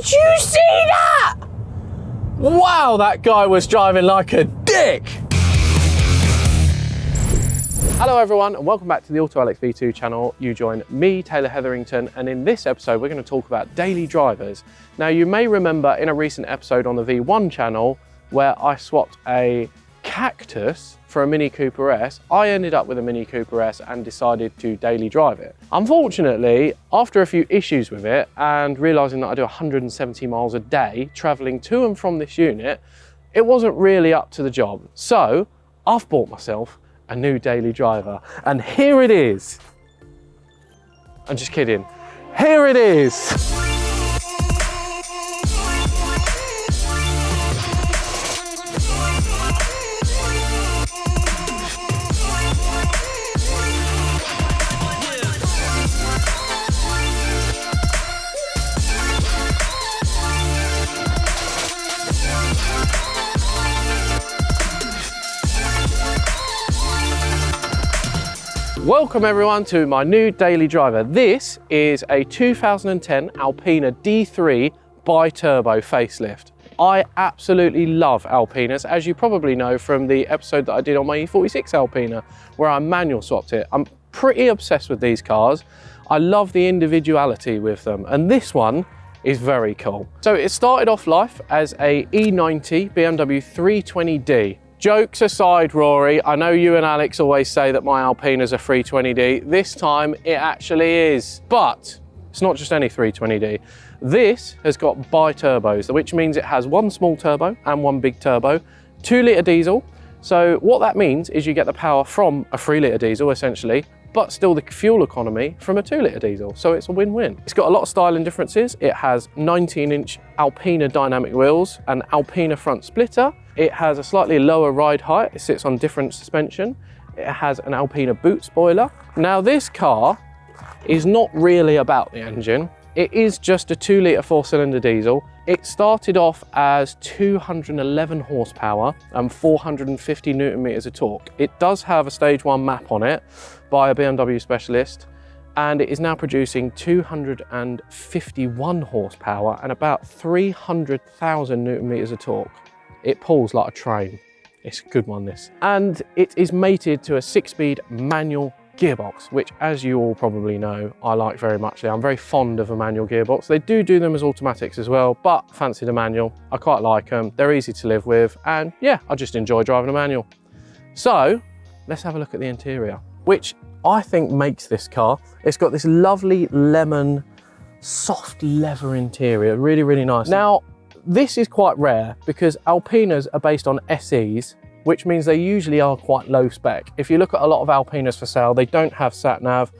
Did you see that? Wow, that guy was driving like a dick. Hello everyone and welcome back to the Autoalex V2 channel. You join me, Taylor Hetherington, and in this episode we're going to talk about daily drivers. Now you may remember in a recent episode on the V1 channel where I swapped a Cactus for a Mini Cooper S, I ended up with a Mini Cooper S and decided to daily drive it. Unfortunately, after a few issues with it and realising that I do 170 miles a day travelling to and from this unit, it wasn't really up to the job. So I've bought myself a new daily driver and here it is. I'm just kidding. Here it is. Welcome everyone to my new daily driver. This is a 2010 Alpina D3 bi-turbo facelift. I absolutely love Alpinas, as you probably know from the episode that I did on my E46 Alpina, where I manual swapped it. I'm pretty obsessed with these cars. I love the individuality with them, and this one is very cool. So it started off life as a E90 BMW 320D. Jokes aside, Rory, I know you and Alex always say that my Alpina's a 320D. This time it actually is, but it's not just any 320D. This has got bi-turbos, which means it has one small turbo and one big turbo, 2-litre diesel. So what that means is you get the power from a 3-litre diesel essentially, but still the fuel economy from a 2-litre diesel. So it's a win-win. It's got a lot of styling differences. It has 19-inch Alpina dynamic wheels, an Alpina front splitter. It has a slightly lower ride height. It sits on different suspension. It has an Alpina boot spoiler. Now this car is not really about the engine. It is just a 2-litre 4-cylinder diesel. It started off as 211 horsepower and 450 Newton meters of torque. It does have a stage 1 map on it by a BMW specialist, and it is now producing 251 horsepower and about 300,000 Newton meters of torque. It pulls like a train. It's a good one, this. And it is mated to a 6-speed manual gearbox, which, as you all probably know, I like very much. I'm very fond of a manual gearbox. They do them as automatics as well, but fancy the manual. I quite like them. They're easy to live with, and yeah, I just enjoy driving a manual. So let's have a look at the interior, which I think makes this car. It's got this lovely lemon, soft leather interior, really, really nice. Now, this is quite rare because Alpinas are based on SEs, which means they usually are quite low spec. If you look at a lot of Alpinas for sale, they don't have sat-nav.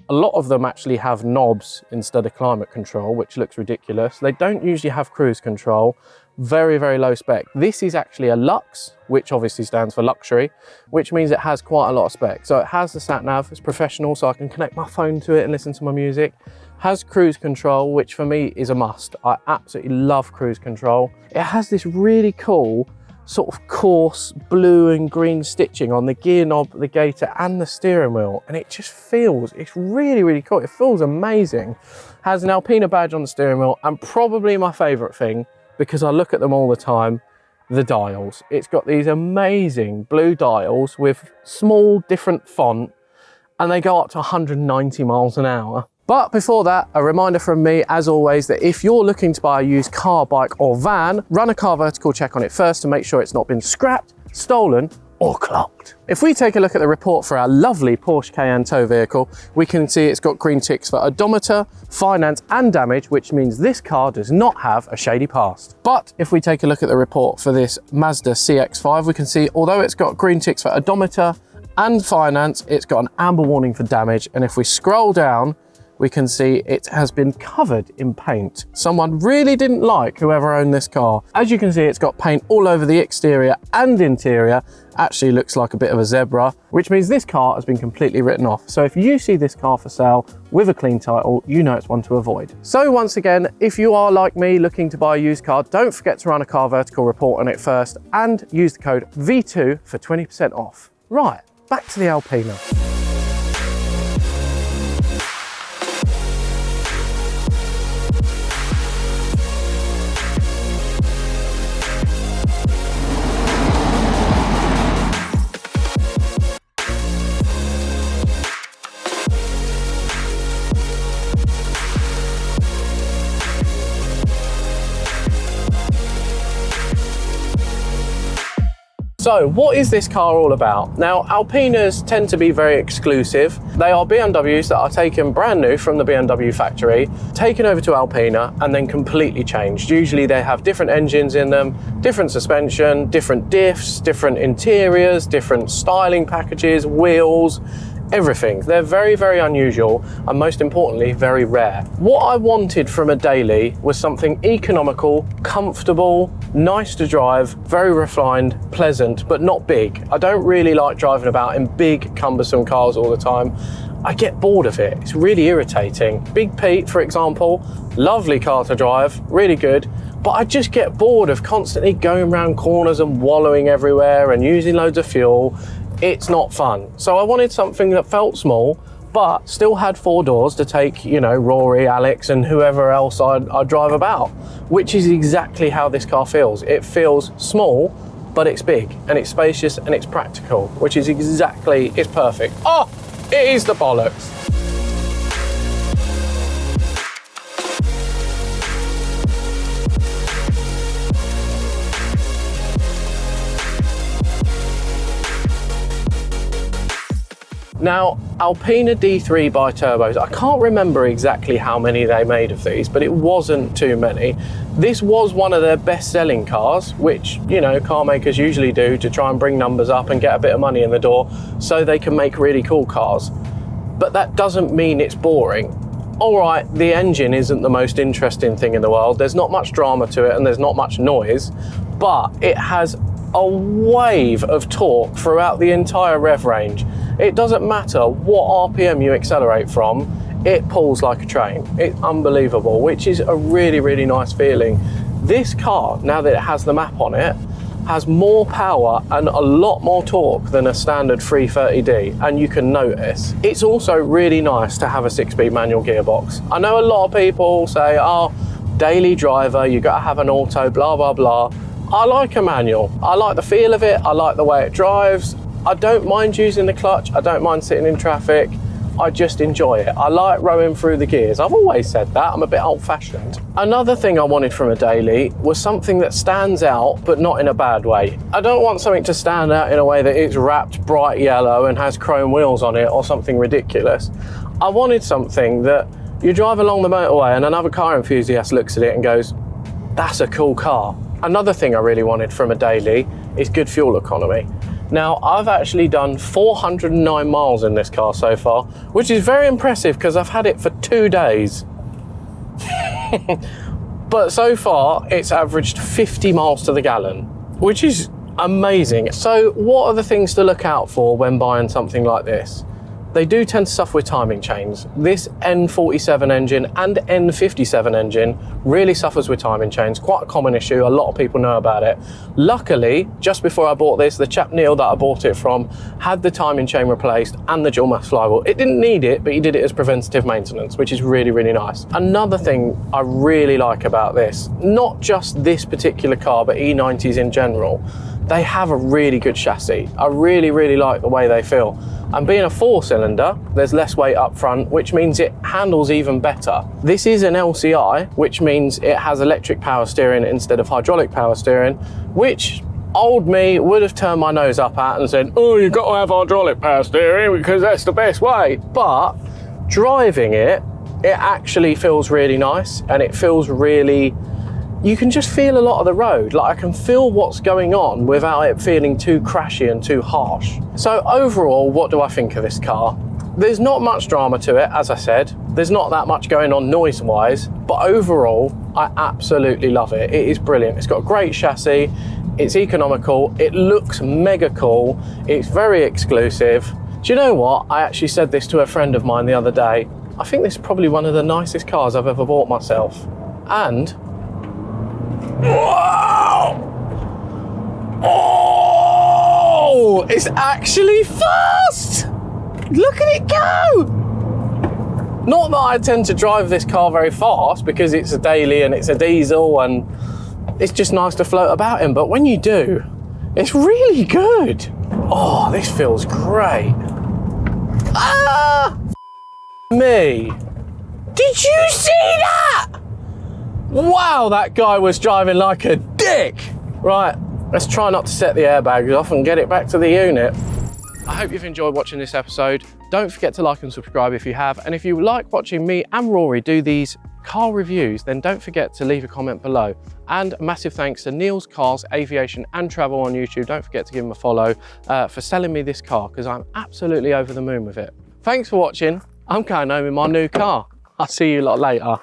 A lot of them actually have knobs instead of climate control, which looks ridiculous. They don't usually have cruise control. Very, very low spec. This is actually a Lux, which obviously stands for luxury, which means it has quite a lot of spec. So it has the sat-nav, it's professional, so I can connect my phone to it and listen to my music. Has cruise control, which for me is a must. I absolutely love cruise control. It has this really cool sort of coarse blue and green stitching on the gear knob, the gaiter and the steering wheel, and it just feels, it's really, really cool. It feels amazing. Has an Alpina badge on the steering wheel, and probably my favorite thing, because I look at them all the time, the dials. It's got these amazing blue dials with small different font, and they go up to 190 miles an hour. But before that, a reminder from me, as always, that if you're looking to buy a used car, bike or van, run a car vertical check on it first to make sure it's not been scrapped, stolen or clocked. If we take a look at the report for our lovely Porsche Cayenne tow vehicle, we can see it's got green ticks for odometer, finance and damage, which means this car does not have a shady past. But if we take a look at the report for this Mazda CX-5, we can see although it's got green ticks for odometer and finance, it's got an amber warning for damage. And if we scroll down, we can see it has been covered in paint. Someone really didn't like whoever owned this car. As you can see, it's got paint all over the exterior and interior. Actually looks like a bit of a zebra, which means this car has been completely written off. So if you see this car for sale with a clean title, you know it's one to avoid. So once again, if you are like me looking to buy a used car, don't forget to run a car vertical report on it first and use the code V2 for 20% off. Right, back to the Alpina. So what is this car all about? Now, Alpinas tend to be very exclusive. They are BMWs that are taken brand new from the BMW factory, taken over to Alpina and then completely changed. Usually they have different engines in them, different suspension, different diffs, different interiors, different styling packages, wheels, everything. They're very, very unusual and most importantly, very rare. What I wanted from a daily was something economical, comfortable, nice to drive, very refined, pleasant, but not big. I don't really like driving about in big, cumbersome cars all the time. I get bored of it. It's really irritating. Big Pete, for example, lovely car to drive, really good, but I just get bored of constantly going around corners and wallowing everywhere and using loads of fuel. It's not fun. So I wanted something that felt small, but still had 4 doors to take, you know, Rory, Alex, and whoever else I'd drive about, which is exactly how this car feels. It feels small, but it's big, and it's spacious, and it's practical, which is exactly, it's perfect. Oh, it is the bollocks. Now, Alpina D3 bi-turbos, I can't remember exactly how many they made of these, but it wasn't too many. This was one of their best-selling cars, which, you know, car makers usually do to try and bring numbers up and get a bit of money in the door so they can make really cool cars. But that doesn't mean it's boring. All right, the engine isn't the most interesting thing in the world. There's not much drama to it and there's not much noise, but it has a wave of torque throughout the entire rev range. It doesn't matter what RPM you accelerate from, it pulls like a train. It's unbelievable, which is a really, really nice feeling. This car, now that it has the map on it, has more power and a lot more torque than a standard 330D, and you can notice. It's also really nice to have a 6-speed manual gearbox. I know a lot of people say, oh, daily driver, you gotta have an auto, blah, blah, blah. I like a manual. I like the feel of it, I like the way it drives. I don't mind using the clutch, I don't mind sitting in traffic, I just enjoy it. I like rowing through the gears. I've always said that, I'm a bit old-fashioned. Another thing I wanted from a daily was something that stands out, but not in a bad way. I don't want something to stand out in a way that it's wrapped bright yellow and has chrome wheels on it or something ridiculous. I wanted something that you drive along the motorway and another car enthusiast looks at it and goes, that's a cool car. Another thing I really wanted from a daily is good fuel economy. Now, I've actually done 409 miles in this car so far, which is very impressive because I've had it for 2 days. But so far, it's averaged 50 miles to the gallon, which is amazing. So what are the things to look out for when buying something like this? They do tend to suffer with timing chains. This N47 engine and N57 engine really suffers with timing chains. Quite a common issue, a lot of people know about it. Luckily, just before I bought this, the chap Neil that I bought it from had the timing chain replaced and the dual mass flywheel. It didn't need it, but he did it as preventative maintenance, which is really, really nice. Another thing I really like about this, not just this particular car, but E90s in general, they have a really good chassis. I really, really like the way they feel. And being a 4-cylinder, there's less weight up front, which means it handles even better. This is an LCI, which means it has electric power steering instead of hydraulic power steering, which old me would have turned my nose up at and said, oh, you've got to have hydraulic power steering because that's the best way. But driving it, it actually feels really nice and it feels really, you can just feel a lot of the road. Like I can feel what's going on without it feeling too crashy and too harsh. So overall, what do I think of this car? There's not much drama to it, as I said. There's not that much going on noise-wise, but overall, I absolutely love it. It is brilliant. It's got a great chassis. It's economical. It looks mega cool. It's very exclusive. Do you know what? I actually said this to a friend of mine the other day. I think this is probably one of the nicest cars I've ever bought myself. And wow! Oh, it's actually fast! Look at it go! Not that I tend to drive this car very fast because it's a daily and it's a diesel and it's just nice to float about in, but when you do, it's really good. Oh, this feels great. Ah! Me. Did you see that? Wow, that guy was driving like a dick. Right, Let's try not to set the airbags off and get it back to the unit. I hope you've enjoyed watching this episode. Don't forget to like and subscribe if you have. And if you like watching me and Rory do these car reviews, then don't forget to leave a comment below. And a massive thanks to Neil's Cars, Aviation and Travel on YouTube. Don't forget to give him a follow for selling me this car, because I'm absolutely over the moon with it. Thanks for watching. I'm going home in my new car. I'll see you lot later.